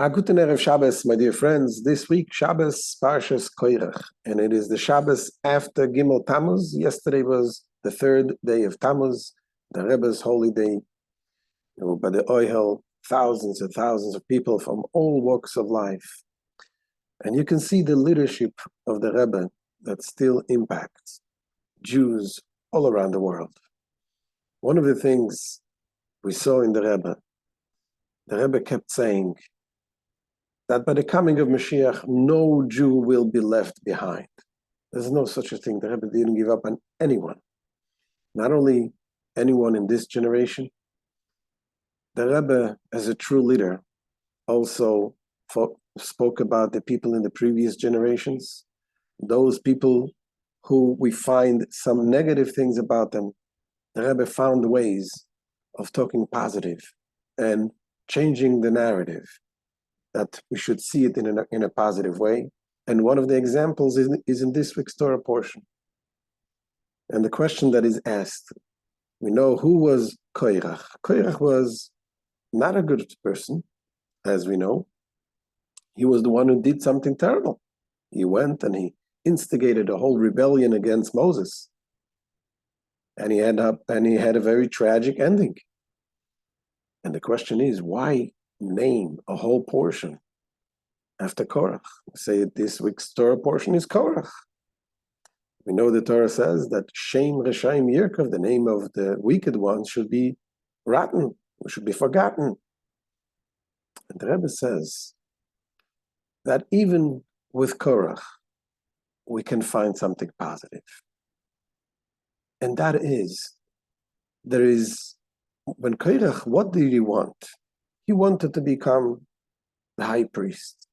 Guten Erev Shabbos, my dear friends. This week, Shabbos, Parshas Korach, and it is the Shabbos after Gimel Tammuz. Yesterday was the third day of Tammuz, the Rebbe's holy day. By the Ohel, thousands and thousands of people from all walks of life. And you can see the leadership of the Rebbe that still impacts Jews all around the world. One of the things we saw in the Rebbe kept saying that by the coming of Mashiach, no Jew will be left behind. There's no such a thing. The Rebbe didn't give up on anyone. Not only anyone in this generation, the Rebbe, as a true leader, also spoke about the people in the previous generations, those people who we find some negative things about them. The Rebbe found ways of talking positive and changing the narrative, that we should see it in a positive way. And one of the examples is in this week's Torah portion. And the question that is asked, we know who was Korach. Korach was not a good person, as we know. He was the one who did something terrible. He went and he instigated a whole rebellion against Moses. And he had a very tragic ending. And the question is, why name a whole portion after Korach? We say this week's Torah portion is Korach. We know the Torah says that Shem Reshaim Yirkov, the name of the wicked ones, should be rotten, should be forgotten. And the Rebbe says that even with Korach, we can find something positive. And that is, when Korach, what did he want? He wanted to become the high priest.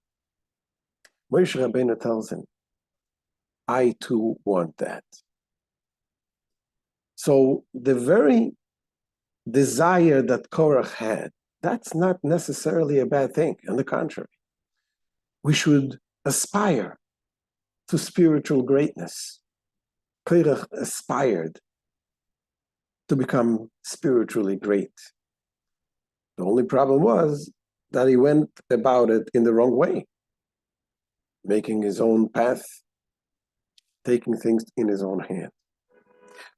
Moshe Rabbeinu tells him, I too want that. So the very desire that Korach had, that's not necessarily a bad thing. On the contrary, we should aspire to spiritual greatness. Korach aspired to become spiritually great. The only problem was that he went about it in the wrong way, making his own path, taking things in his own hand.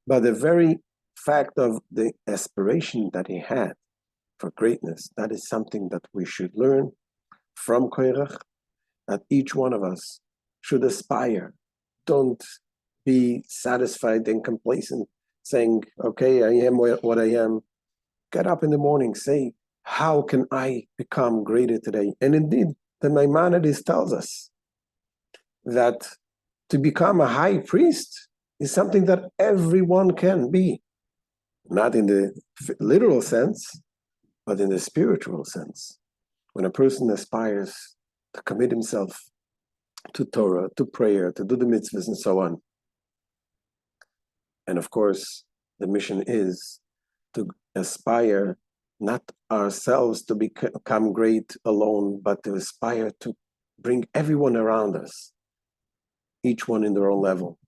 But the very fact of the aspiration that he had for greatness, that is something that we should learn from Korach, that each one of us should aspire. Don't be satisfied and complacent, saying, okay, I am what I am. Get up in the morning, say, how can I become greater today? And indeed, the Maimonides tells us that to become a high priest is something that everyone can be. Not in the literal sense, but in the spiritual sense. When a person aspires to commit himself to Torah, to prayer, to do the mitzvahs and so on. And of course, the mission is to aspire not ourselves to become great alone, but to aspire to bring everyone around us, each one in their own level,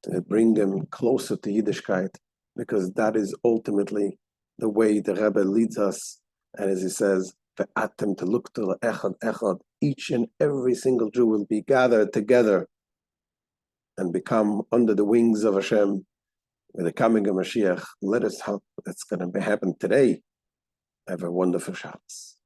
to bring them closer to Yiddishkeit, because that is ultimately the way the Rebbe leads us. And as he says, ve'atem to look to echad echad, each and every single Jew will be gathered together and become under the wings of Hashem with the coming of Mashiach. Let us hope that's going to happen today. Have a wonderful Shabbos.